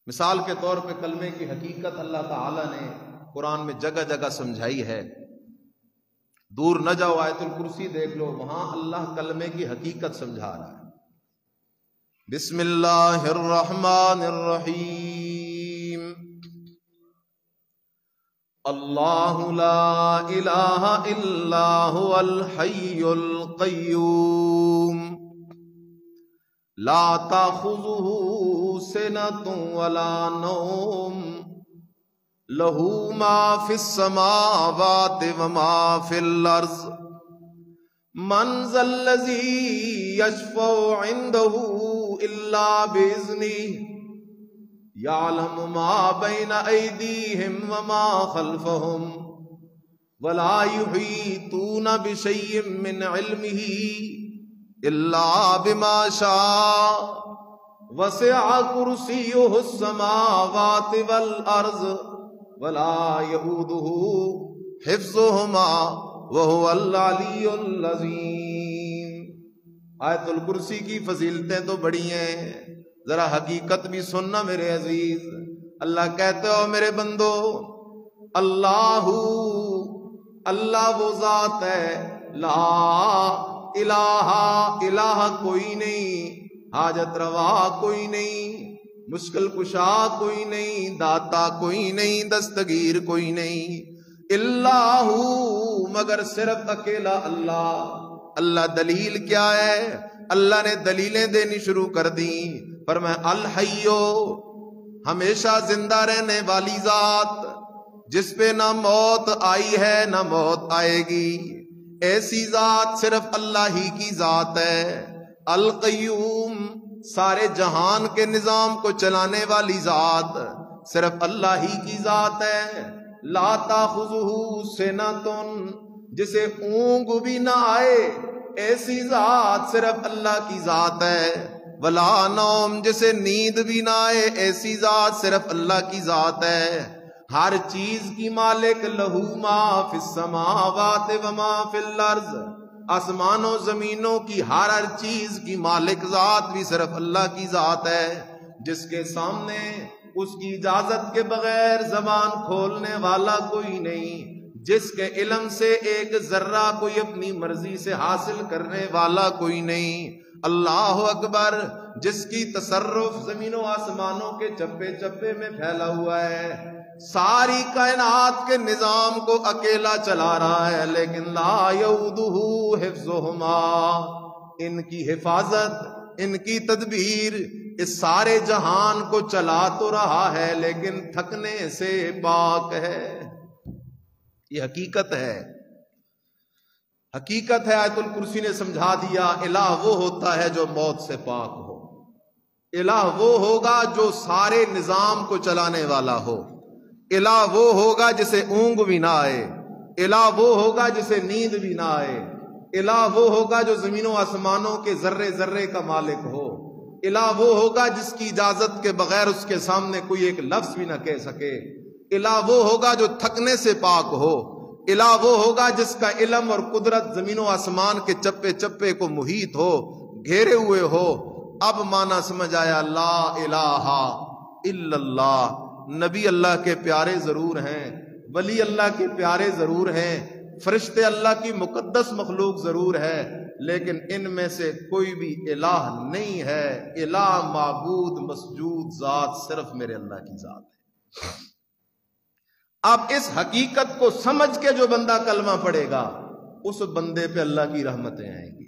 مثال کے طور پہ کلمے کی حقیقت اللہ تعالی نے قرآن میں جگہ جگہ سمجھائی ہے. دور نہ جاؤ، آیت الکرسی دیکھ لو، وہاں اللہ کلمے کی حقیقت سمجھا رہا ہے. بسم اللہ الرحمن الرحیم. اللہ لا الہ الا هو الحی القیوم لا تأخذہ سنۃ ولا نوم لہ ما فی السماوات وما فی الارض من ذا الذی یشفع عنده الا باذنہ یعلم ما بین ایدیہم وما خلفہم ولا یحیطون بشیء من علمہ الا بما شاء وسع کرسیہ السماوات والارض ولا یئودہ حفظہما وہو العلی العظیم. آیت الکرسی کی فضیلتیں تو بڑی ہیں، ذرا حقیقت بھی سننا میرے عزیز. اللہ کہتے ہو میرے بندو، اللہ وہ ذات ہے، لا الہ الہ کوئی نہیں، حاجت روا کوئی نہیں، مشکل کشا کوئی نہیں، داتا کوئی نہیں، دستگیر کوئی نہیں، اللہ مگر صرف اکیلا اللہ. اللہ دلیل کیا ہے؟ اللہ نے دلیلیں دینی شروع کر دی. فرمایا الحیو، ہمیشہ زندہ رہنے والی ذات، جس پہ نہ موت آئی ہے نہ موت آئے گی، ایسی ذات صرف اللہ ہی کی ذات ہے. القیوم، سارے جہان کے نظام کو چلانے والی ذات صرف اللہ ہی کی ذات ہے. لا تاخذہ سنۃ، جسے اونگ بھی نہ آئے، ایسی ذات صرف اللہ کی ذات ہے. ولا نوم، جسے نیند بھی نہ آئے، ایسی ذات صرف اللہ کی ذات ہے. ہر چیز کی مالک، لہو ما فی السماوات وما فی الارض، آسمانوں زمینوں کی ہر چیز کی مالک ذات بھی صرف اللہ کی ذات ہے، جس کے سامنے اس کی اجازت کے بغیر زبان کھولنے والا کوئی نہیں، جس کے علم سے ایک ذرہ کوئی اپنی مرضی سے حاصل کرنے والا کوئی نہیں. اللہ اکبر، جس کی تصرف زمینوں آسمانوں کے چپے چپے میں پھیلا ہوا ہے، ساری کائنات کے نظام کو اکیلا چلا رہا ہے، لیکن لا یعودہ حفظہما، ان کی حفاظت، ان کی تدبیر اس سارے جہان کو چلا تو رہا ہے لیکن تھکنے سے پاک ہے. یہ حقیقت ہے، حقیقت ہے. آیت الکرسی نے سمجھا دیا. الہ وہ ہوتا ہے جو موت سے پاک ہو، الہ وہ ہوگا جو سارے نظام کو چلانے والا ہو، الہ وہ ہوگا جسے اونگ بھی نہ آئے، الہ وہ ہوگا جسے نیند بھی نہ آئے، الہ وہ ہوگا جو زمینوں آسمانوں کے ذرے ذرے کا مالک ہو، الہ وہ ہوگا جس کی اجازت کے بغیر اس کے سامنے کوئی ایک لفظ بھی نہ کہہ سکے، الہ وہ ہوگا جو تھکنے سے پاک ہو، الہ وہ ہوگا جس کا علم اور قدرت زمین و آسمان کے چپے چپے کو محیط ہو، گھیرے ہوئے ہو. اب معنی سمجھ آیا، لا الہ الا اللہ. نبی اللہ کے پیارے ضرور ہیں، ولی اللہ کے پیارے ضرور ہیں، فرشتے اللہ کی مقدس مخلوق ضرور ہے، لیکن ان میں سے کوئی بھی الہ نہیں ہے. الہ، معبود، مسجود ذات صرف میرے اللہ کی ذات ہے. اب اس حقیقت کو سمجھ کے جو بندہ کلمہ پڑھے گا، اس بندے پہ اللہ کی رحمتیں آئیں گی.